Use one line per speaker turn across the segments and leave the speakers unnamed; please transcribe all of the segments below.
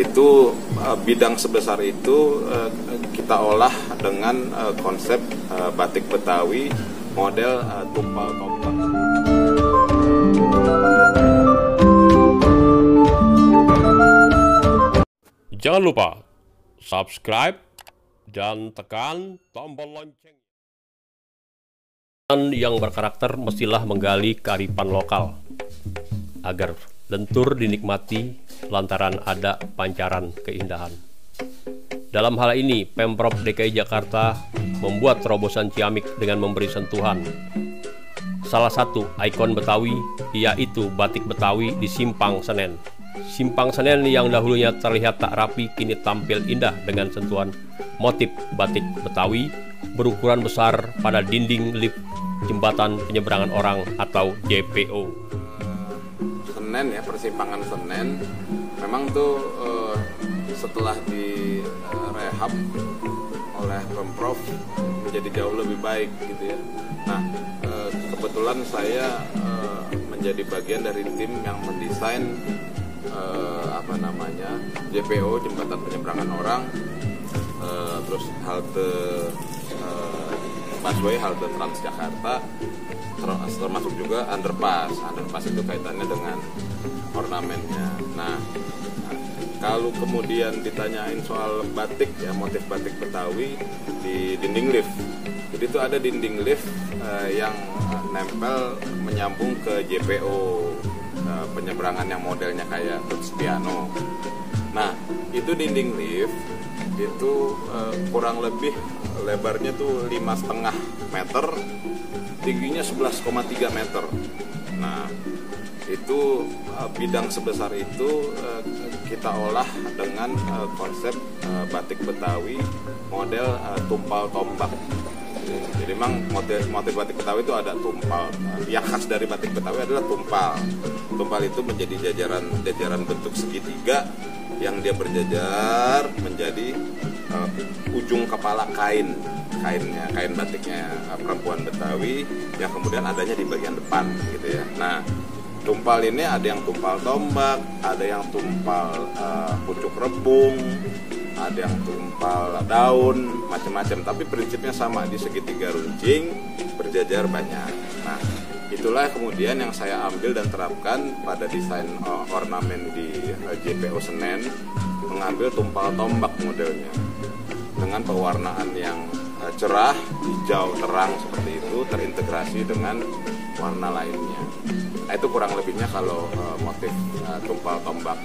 itu bidang sebesar itu kita olah dengan konsep batik Betawi model tumpal tombak.
Jangan lupa subscribe dan tekan tombol lonceng. Yang berkarakter mestilah menggali kearifan lokal agar lentur dinikmati lantaran ada pancaran keindahan. Dalam hal ini, Pemprov DKI Jakarta membuat terobosan ciamik dengan memberi sentuhan salah satu ikon Betawi, yaitu batik Betawi di Simpang Senen. Simpang Senen yang dahulunya terlihat tak rapi kini tampil indah dengan sentuhan motif batik Betawi berukuran besar pada dinding lift jembatan penyeberangan orang atau JPO.
Senen ya, persimpangan Senen memang tuh setelah direhab oleh Pemprov menjadi jauh lebih baik gitu ya. Nah, kebetulan saya menjadi bagian dari tim yang mendesain JPO, jembatan penyeberangan orang, terus halte busway, halte Transjakarta, termasuk juga underpass. Underpass itu kaitannya dengan ornamennya. Nah, kalau kemudian ditanyain soal batik ya, motif batik Betawi di dinding lift. Jadi itu ada dinding lift yang nempel menyambung ke JPO, penyeberangan yang modelnya kayak Cristiano. Nah, itu dinding lift itu kurang lebih lebarnya tuh 5,5 meter, tingginya 11,3 meter. Nah, itu bidang sebesar itu kita olah dengan konsep batik Betawi model tumpal tombak. Jadi memang motif batik Betawi itu ada tumpal. Yang khas dari batik Betawi adalah tumpal. Tumpal itu menjadi jajaran bentuk segitiga yang dia berjajar menjadi ujung kepala kain batiknya perempuan Betawi yang kemudian adanya di bagian depan gitu ya. Nah, tumpal ini ada yang tumpal tombak, ada yang tumpal pucuk rebung, ada yang tumpal daun, macam-macam. Tapi prinsipnya sama, di segitiga runcing berjajar banyak. Nah, itulah kemudian yang saya ambil dan terapkan pada desain ornamen di JPO Senen, mengambil tumpal tombak modelnya dengan pewarnaan yang cerah, hijau terang seperti itu, terintegrasi dengan warna lainnya. Nah, itu kurang lebihnya kalau motif tumpal tombak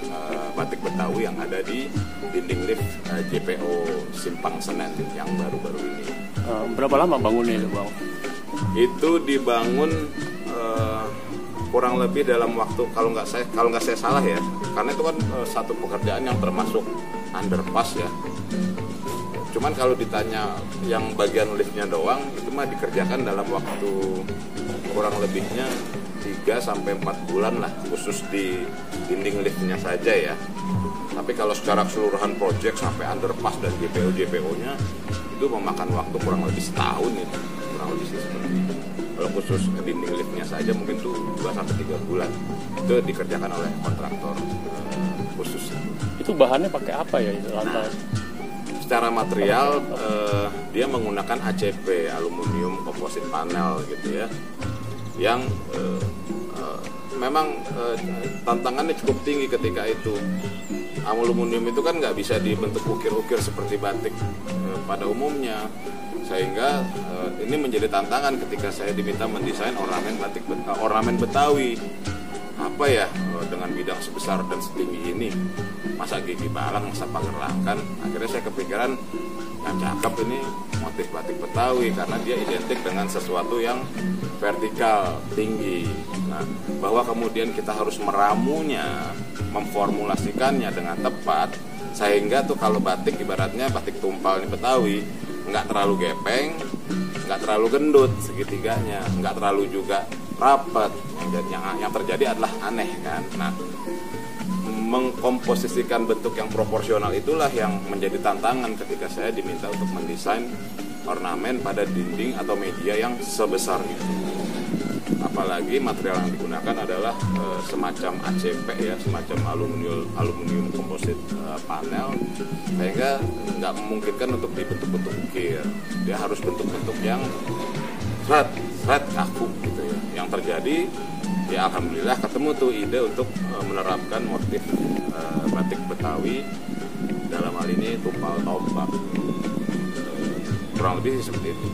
batik Betawi yang ada di dinding lift JPO Simpang Senen yang baru-baru ini.
Berapa lama bangunnya itu, Bang?
Itu dibangun kurang lebih dalam waktu, kalau nggak saya salah ya, karena itu kan satu pekerjaan yang termasuk underpass ya. Cuman kalau ditanya yang bagian liftnya doang, itu mah dikerjakan dalam waktu kurang lebihnya 3-4 bulan lah, khusus di dinding liftnya saja ya. Tapi kalau secara keseluruhan proyek sampai underpass dan JPO-nya itu memakan waktu kurang lebih setahun itu, kurang lebih seperti itu. Kalau khusus dinding liftnya saja mungkin tuh 2-3 bulan. Itu dikerjakan oleh kontraktor khusus.
Itu bahannya pakai apa ya itu lantai?
Secara material dia menggunakan ACP, aluminium komposit panel gitu ya, yang memang tantangannya cukup tinggi ketika itu. Aluminium itu kan nggak bisa dibentuk ukir-ukir seperti batik pada umumnya, sehingga ini menjadi tantangan ketika saya diminta mendesain ornamen Betawi. Apa ya, dengan bidang sebesar dan setinggi ini, masa gigi balang, masa pagerlangkan. Akhirnya saya kepikiran yang cakep ini motif batik Betawi karena dia identik dengan sesuatu yang vertikal, tinggi. Nah, bahwa kemudian kita harus meramunya, memformulasikannya dengan tepat, sehingga tuh kalau batik ibaratnya batik tumpal ini Betawi nggak terlalu gepeng, nggak terlalu gendut segitiganya, nggak terlalu juga rapat. Yang terjadi adalah aneh kan. Nah, mengkomposisikan bentuk yang proporsional itulah yang menjadi tantangan ketika saya diminta untuk mendesain ornamen pada dinding atau media yang sebesar itu. Apalagi lagi material yang digunakan adalah semacam ACP ya, semacam aluminium komposit panel, sehingga nggak memungkinkan untuk dibentuk-bentuk ukir. Dia harus bentuk-bentuk yang thread kaku gitu ya. Yang terjadi ya alhamdulillah ketemu tuh ide untuk menerapkan motif batik Betawi, dalam hal ini tumpal tombak, kurang lebih seperti itu.